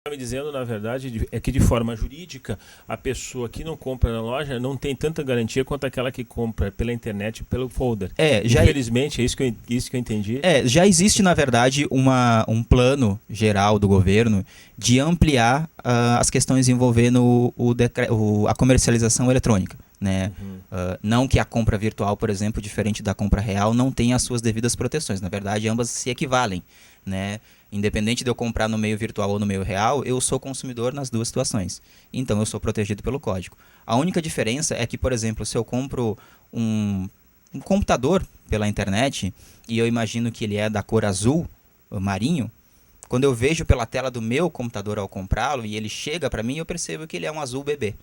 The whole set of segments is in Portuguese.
Me dizendo, na verdade, é que de forma jurídica, a pessoa que não compra na loja não tem tanta garantia quanto aquela que compra pela internet e pelo folder. Infelizmente, é isso que eu entendi. Já existe, na verdade, um plano geral do governo de ampliar as questões envolvendo a comercialização eletrônica. Né? Não que a compra virtual, por exemplo, diferente da compra real, não tenha as suas devidas proteções. Na verdade, ambas se equivalem. Né? Independente de eu comprar no meio virtual ou no meio real, eu sou consumidor nas duas situações. Então, eu sou protegido pelo código. A única diferença é que, por exemplo, se eu compro um computador pela internet e eu imagino que ele é da cor azul, marinho, quando eu vejo pela tela do meu computador ao comprá-lo e ele chega para mim, eu percebo que ele é um azul bebê.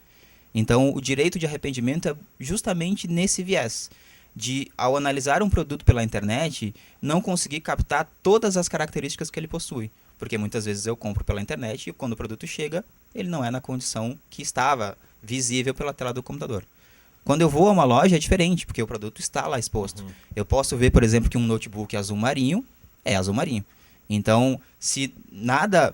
Então, o direito de arrependimento é justamente nesse viés de, ao analisar um produto pela internet, não conseguir captar todas as características que ele possui. Porque muitas vezes eu compro pela internet e quando o produto chega, ele não é na condição que estava visível pela tela do computador. Quando eu vou a uma loja é diferente, porque o produto está lá exposto. Eu posso ver, por exemplo, que um notebook azul marinho é azul marinho. Então, se nada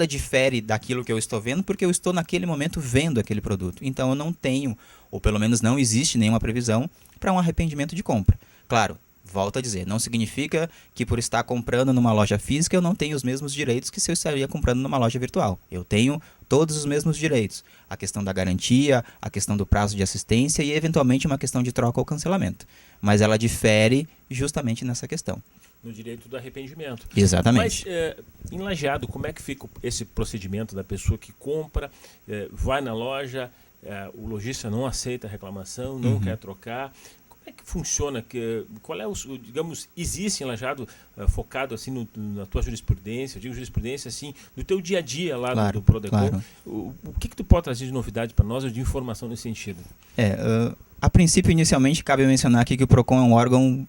difere daquilo que eu estou vendo, porque eu estou naquele momento vendo aquele produto. Então, eu não tenho, ou pelo menos não existe nenhuma previsão para um arrependimento de compra. Claro, volto a dizer, não significa que por estar comprando numa loja física eu não tenho os mesmos direitos que se eu estaria comprando numa loja virtual. Eu tenho todos os mesmos direitos. A questão da garantia, a questão do prazo de assistência e, eventualmente, uma questão de troca ou cancelamento. Mas ela difere justamente nessa questão. No direito do arrependimento. Exatamente. Mas, em Lajeado, como é que fica esse procedimento da pessoa que compra, vai na loja, o lojista não aceita a reclamação, não quer trocar? Como é que funciona? Qual é digamos, existe em Lajeado, focado assim na tua jurisprudência, eu digo jurisprudência assim, no teu dia a dia lá do Prodecon, claro. O que tu pode trazer de novidade para nós ou de informação nesse sentido? A princípio, inicialmente, cabe mencionar aqui que o PROCON é um órgão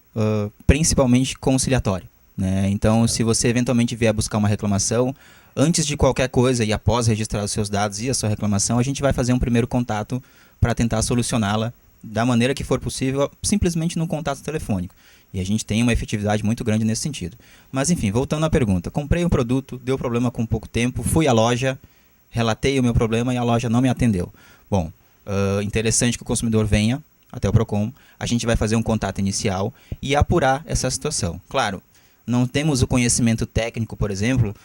principalmente conciliatório. Né? Então, se você eventualmente vier buscar uma reclamação, antes de qualquer coisa e após registrar os seus dados e a sua reclamação, a gente vai fazer um primeiro contato para tentar solucioná-la da maneira que for possível, simplesmente num contato telefônico. E a gente tem uma efetividade muito grande nesse sentido. Mas, enfim, voltando à pergunta. Comprei um produto, deu problema com pouco tempo, fui à loja, relatei o meu problema e a loja não me atendeu. Bom, interessante que o consumidor venha até o PROCON, a gente vai fazer um contato inicial e apurar essa situação. Claro, não temos o conhecimento técnico, por exemplo,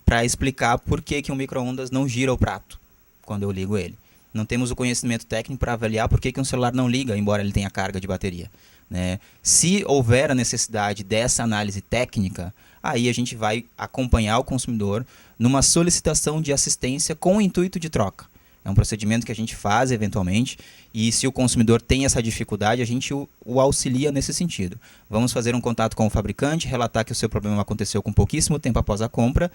para explicar por que um micro-ondas não gira o prato quando eu ligo ele. Não temos o conhecimento técnico para avaliar por que um celular não liga, embora ele tenha carga de bateria. Né? Se houver a necessidade dessa análise técnica, aí a gente vai acompanhar o consumidor numa solicitação de assistência com o intuito de troca. É um procedimento que a gente faz eventualmente e se o consumidor tem essa dificuldade, a gente o auxilia nesse sentido. Vamos fazer um contato com o fabricante, relatar que o seu problema aconteceu com pouquíssimo tempo após a compra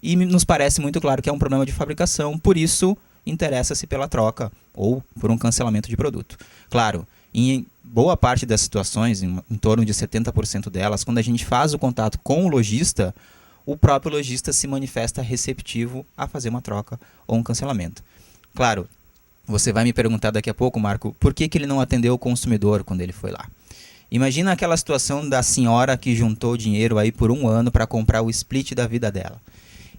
e nos parece muito claro que é um problema de fabricação, por isso interessa-se pela troca ou por um cancelamento de produto. Claro, em boa parte das situações, em torno de 70% delas, quando a gente faz o contato com o lojista, o próprio lojista se manifesta receptivo a fazer uma troca ou um cancelamento. Claro, você vai me perguntar daqui a pouco, Marco, por que ele não atendeu o consumidor quando ele foi lá? Imagina aquela situação da senhora que juntou dinheiro aí por 1 ano para comprar o split da vida dela.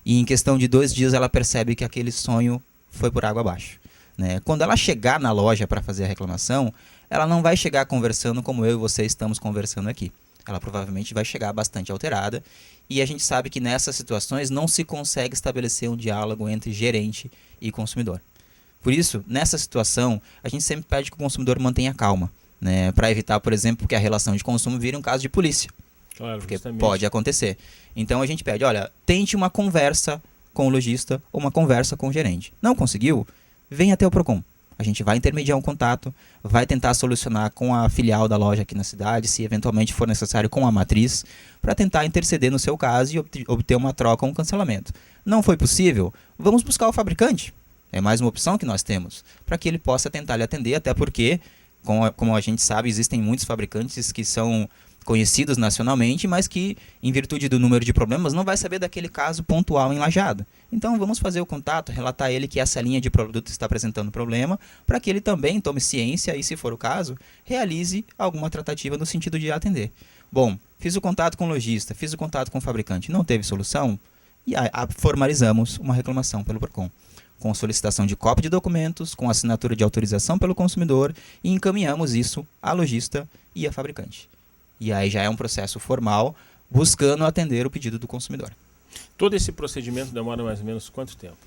E em questão de 2 dias ela percebe que aquele sonho foi por água abaixo. Né? Quando ela chegar na loja para fazer a reclamação, ela não vai chegar conversando como eu e você estamos conversando aqui. Ela provavelmente vai chegar bastante alterada e a gente sabe que nessas situações não se consegue estabelecer um diálogo entre gerente e consumidor. Por isso, nessa situação, a gente sempre pede que o consumidor mantenha calma, né? Para evitar, por exemplo, que a relação de consumo vire um caso de polícia. Claro, porque justamente. pode acontecer. Então a gente pede, olha, tente uma conversa com o lojista ou uma conversa com o gerente. Não conseguiu? Venha até o PROCON. A gente vai intermediar um contato, vai tentar solucionar com a filial da loja aqui na cidade, se eventualmente for necessário com a matriz, para tentar interceder no seu caso e obter uma troca ou um cancelamento. Não foi possível? Vamos buscar o fabricante. É mais uma opção que nós temos, para que ele possa tentar lhe atender, até porque, como a gente sabe, existem muitos fabricantes que são conhecidos nacionalmente, mas que, em virtude do número de problemas, não vai saber daquele caso pontual em Lajeado. Então, vamos fazer o contato, relatar a ele que essa linha de produto está apresentando problema, para que ele também tome ciência e, se for o caso, realize alguma tratativa no sentido de atender. Bom, fiz o contato com o lojista, fiz o contato com o fabricante, não teve solução? e formalizamos uma reclamação pelo PROCON, com solicitação de cópia de documentos, com assinatura de autorização pelo consumidor, e encaminhamos isso à lojista e à fabricante. E aí já é um processo formal, buscando atender o pedido do consumidor. Todo esse procedimento demora mais ou menos quanto tempo?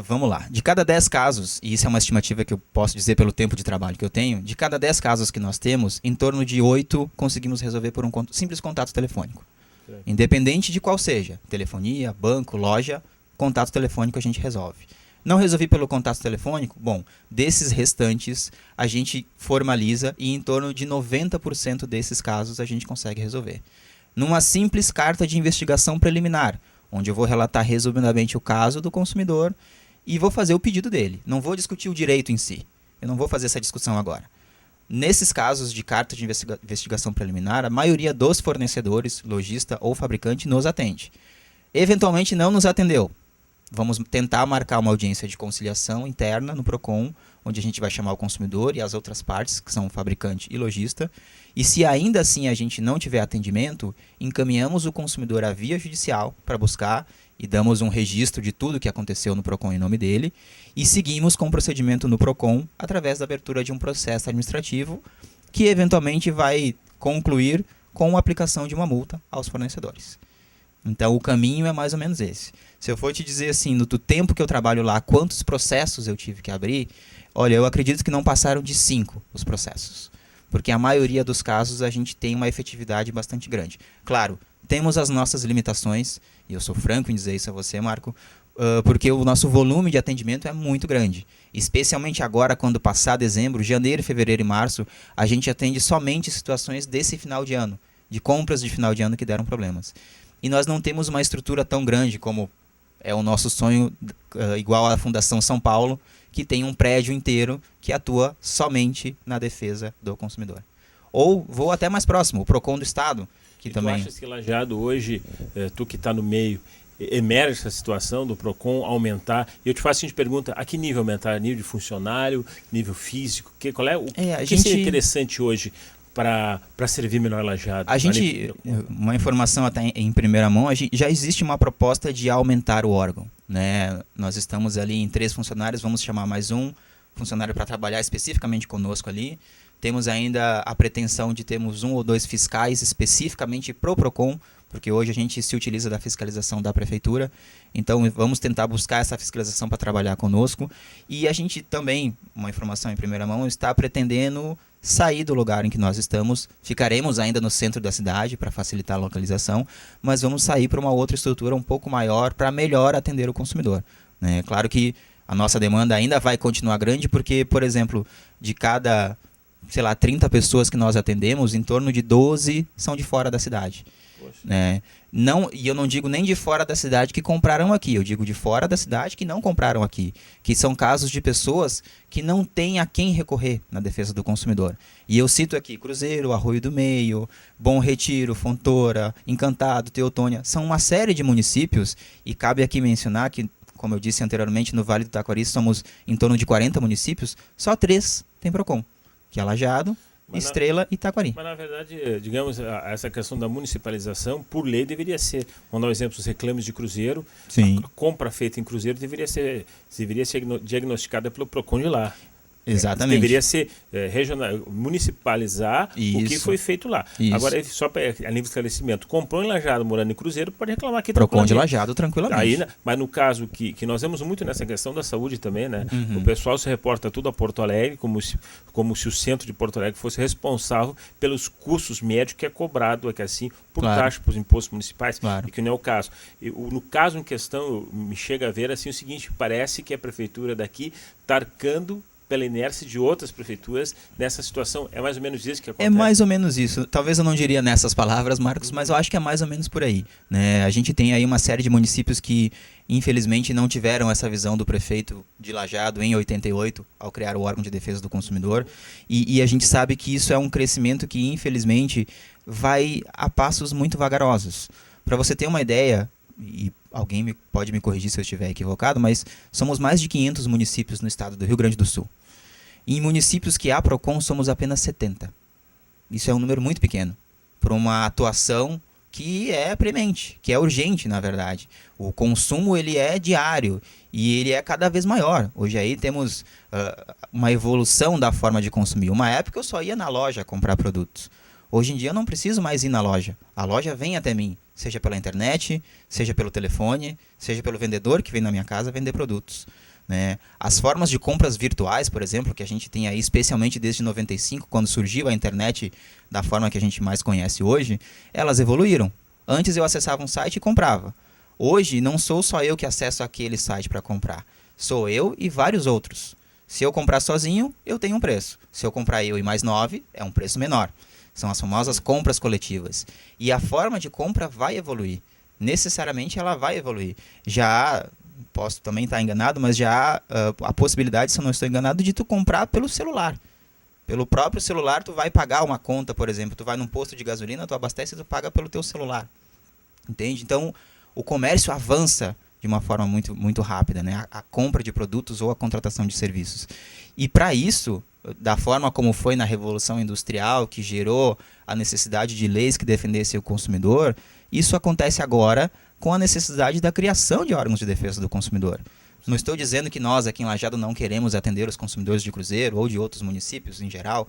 Vamos lá. De cada 10 casos, e isso é uma estimativa que eu posso dizer pelo tempo de trabalho que eu tenho, de cada 10 casos que nós temos, em torno de 8 conseguimos resolver por um simples contato telefônico. Certo. Independente de qual seja, telefonia, banco, loja, contato telefônico a gente resolve. Não resolvi pelo contato telefônico? Bom, desses restantes a gente formaliza e em torno de 90% desses casos a gente consegue resolver. Numa simples carta de investigação preliminar, onde eu vou relatar resumidamente o caso do consumidor e vou fazer o pedido dele. Não vou discutir o direito em si. Eu não vou fazer essa discussão agora. Nesses casos de carta de investigação preliminar, a maioria dos fornecedores, lojista ou fabricante, nos atende. Eventualmente não nos atendeu. Vamos tentar marcar uma audiência de conciliação interna no PROCON, onde a gente vai chamar o consumidor e as outras partes, que são o fabricante e lojista. E se ainda assim a gente não tiver atendimento, encaminhamos o consumidor à via judicial para buscar e damos um registro de tudo que aconteceu no PROCON em nome dele e seguimos com o procedimento no PROCON através da abertura de um processo administrativo que eventualmente vai concluir com a aplicação de uma multa aos fornecedores. Então o caminho é mais ou menos esse. Se eu for te dizer assim, no tempo que eu trabalho lá, quantos processos eu tive que abrir, olha, eu acredito que não passaram de 5 os processos. Porque a maioria dos casos a gente tem uma efetividade bastante grande. Claro, temos as nossas limitações, e eu sou franco em dizer isso a você, Marco, porque o nosso volume de atendimento é muito grande. Especialmente agora, quando passar dezembro, janeiro, fevereiro e março, a gente atende somente situações desse final de ano, de compras de final de ano que deram problemas. E nós não temos uma estrutura tão grande como é o nosso sonho, igual à Fundação São Paulo, que tem um prédio inteiro que atua somente na defesa do consumidor. Ou vou até mais próximo, o PROCON do Estado, que também... Tu achas que Lajeado hoje, tu que está no meio, emerge essa situação do PROCON aumentar? E eu te faço a seguinte pergunta, a que nível aumentar? Nível de funcionário, nível físico? Qual é o que seria interessante hoje para servir melhor Lajeado? A gente, uma informação até em primeira mão, já existe uma proposta de aumentar o órgão, né? Nós estamos ali em 3 funcionários, vamos chamar mais um funcionário para trabalhar especificamente conosco ali. Temos ainda a pretensão de termos 1 ou 2 fiscais especificamente para o PROCON, porque hoje a gente se utiliza da fiscalização da prefeitura, então vamos tentar buscar essa fiscalização para trabalhar conosco. E a gente também, uma informação em primeira mão, está pretendendo sair do lugar em que nós estamos. Ficaremos ainda no centro da cidade para facilitar a localização, mas vamos sair para uma outra estrutura um pouco maior para melhor atender o consumidor, né? Claro que a nossa demanda ainda vai continuar grande, porque, por exemplo, de cada, 30 pessoas que nós atendemos, em torno de 12 são de fora da cidade. Né? Não, e eu não digo nem de fora da cidade que compraram aqui, eu digo de fora da cidade que não compraram aqui, que são casos de pessoas que não têm a quem recorrer na defesa do consumidor. E eu cito aqui Cruzeiro, Arroio do Meio, Bom Retiro, Fontoura, Encantado, Teotônia, são uma série de municípios, e cabe aqui mencionar que, como eu disse anteriormente, no Vale do Taquari somos em torno de 40 municípios, só 3 tem PROCON, que é Lajeado, Estrela e Taquari. Mas na verdade, digamos, essa questão da municipalização, por lei, deveria ser, vamos dar um exemplo, os reclames de Cruzeiro. Sim. A compra feita em Cruzeiro deveria ser diagnosticada pelo PROCON de lá. Exatamente. Deveria ser municipalizar o que foi feito lá. Isso. Agora, só para a nível de esclarecimento, comprou em Lajeado, morando em Cruzeiro, pode reclamar aqui PROCON de Lajeado tranquilamente. Aí, mas no caso que nós vemos muito nessa questão da saúde também, né? Uhum. O pessoal se reporta tudo a Porto Alegre, como se o centro de Porto Alegre fosse responsável pelos custos médicos que é cobrado aqui assim por taxa, por impostos municipais, e que não é o caso. No caso em questão, me chega a ver assim o seguinte, parece que a prefeitura daqui está arcando pela inércia de outras prefeituras nessa situação. É mais ou menos isso que acontece? É mais ou menos isso. Talvez eu não diria nessas palavras, Marcos, mas eu acho que é mais ou menos por aí, né? A gente tem aí uma série de municípios que, infelizmente, não tiveram essa visão do prefeito de Lajeado em 88, ao criar o órgão de defesa do consumidor, e a gente sabe que isso é um crescimento que, infelizmente, vai a passos muito vagarosos. Para você ter uma ideia, e alguém pode me corrigir se eu estiver equivocado, mas somos mais de 500 municípios no estado do Rio Grande do Sul. E em municípios que há PROCON somos apenas 70. Isso é um número muito pequeno para uma atuação que é premente, que é urgente, na verdade. O consumo ele é diário e ele é cada vez maior. Hoje aí temos uma evolução da forma de consumir. Uma época eu só ia na loja comprar produtos. Hoje em dia eu não preciso mais ir na loja. A loja vem até mim, seja pela internet, seja pelo telefone, seja pelo vendedor que vem na minha casa vender produtos. Né? As formas de compras virtuais, por exemplo, que a gente tem aí especialmente desde 95, quando surgiu a internet da forma que a gente mais conhece hoje, elas evoluíram. Antes eu acessava um site e comprava. Hoje não sou só eu que acesso aquele site para comprar. Sou eu e vários outros. Se eu comprar sozinho, eu tenho um preço. Se eu comprar eu e mais 9, é um preço menor. São as famosas compras coletivas. E a forma de compra vai evoluir. Necessariamente ela vai evoluir. Já há, posso também estar enganado, mas já há a possibilidade, se eu não estou enganado, de tu comprar pelo celular. Pelo próprio celular tu vai pagar uma conta, por exemplo. Tu vai num posto de gasolina, tu abastece e tu paga pelo teu celular. Entende? Então, o comércio avança de uma forma muito, muito rápida, né? A compra de produtos ou a contratação de serviços. E para isso, da forma como foi na Revolução Industrial, que gerou a necessidade de leis que defendessem o consumidor, isso acontece agora com a necessidade da criação de órgãos de defesa do consumidor. Não estou dizendo que nós aqui em Lajeado não queremos atender os consumidores de Cruzeiro ou de outros municípios em geral,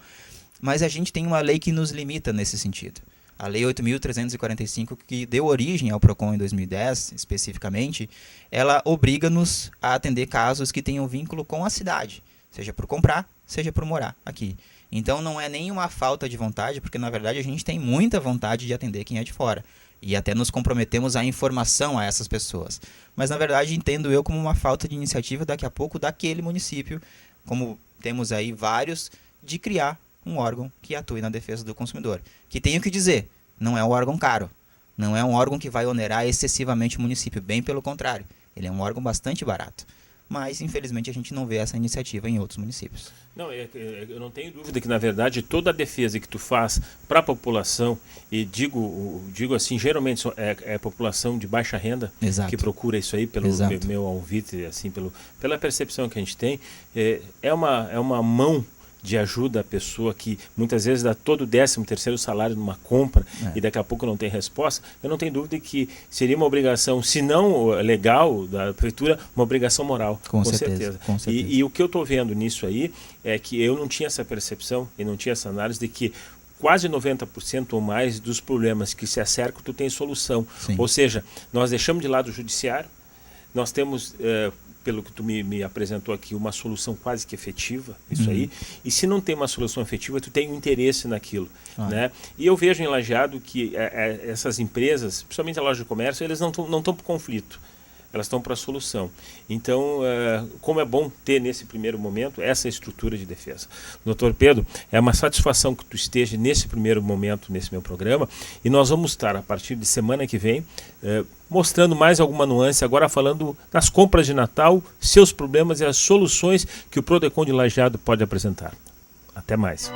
mas a gente tem uma lei que nos limita nesse sentido. A Lei 8.345, que deu origem ao PROCON em 2010, especificamente, ela obriga-nos a atender casos que tenham vínculo com a cidade, seja por comprar, seja por morar aqui. Então não é nenhuma falta de vontade, porque na verdade a gente tem muita vontade de atender quem é de fora. E até nos comprometemos à informação a essas pessoas. Mas na verdade entendo eu como uma falta de iniciativa daqui a pouco daquele município, como temos aí vários, de criar um órgão que atue na defesa do consumidor. Que tenho que dizer, não é um órgão caro. Não é um órgão que vai onerar excessivamente o município. Bem pelo contrário, ele é um órgão bastante barato. Mas, infelizmente, a gente não vê essa iniciativa em outros municípios. Não, eu não tenho dúvida que, na verdade, toda a defesa que tu faz para a população, e digo assim, geralmente é a população de baixa renda. Exato. Que procura isso aí, pelo meu alvite, assim, pela percepção que a gente tem, é uma mão de ajuda à pessoa que muitas vezes dá todo o 13º salário numa compra e daqui a pouco não tem resposta. Eu não tenho dúvida que seria uma obrigação, se não legal da prefeitura, uma obrigação moral. Com certeza. E o que eu estou vendo nisso aí é que eu não tinha essa percepção e não tinha essa análise de que quase 90% ou mais dos problemas que se acercam, tu tem solução. Sim. Ou seja, nós deixamos de lado o judiciário, nós temos... pelo que tu me apresentou aqui, uma solução quase que efetiva, isso aí. E se não tem uma solução efetiva, tu tem um interesse naquilo. Né? E eu vejo em Lajeado que essas empresas, principalmente a loja de comércio, eles não estão por conflito. Elas estão para a solução. Então, como é bom ter nesse primeiro momento essa estrutura de defesa. Doutor Pedro, é uma satisfação que tu esteja nesse primeiro momento, nesse meu programa, e nós vamos estar, a partir de semana que vem, mostrando mais alguma nuance, agora falando das compras de Natal, seus problemas e as soluções que o Prodecon de Lajeado pode apresentar. Até mais.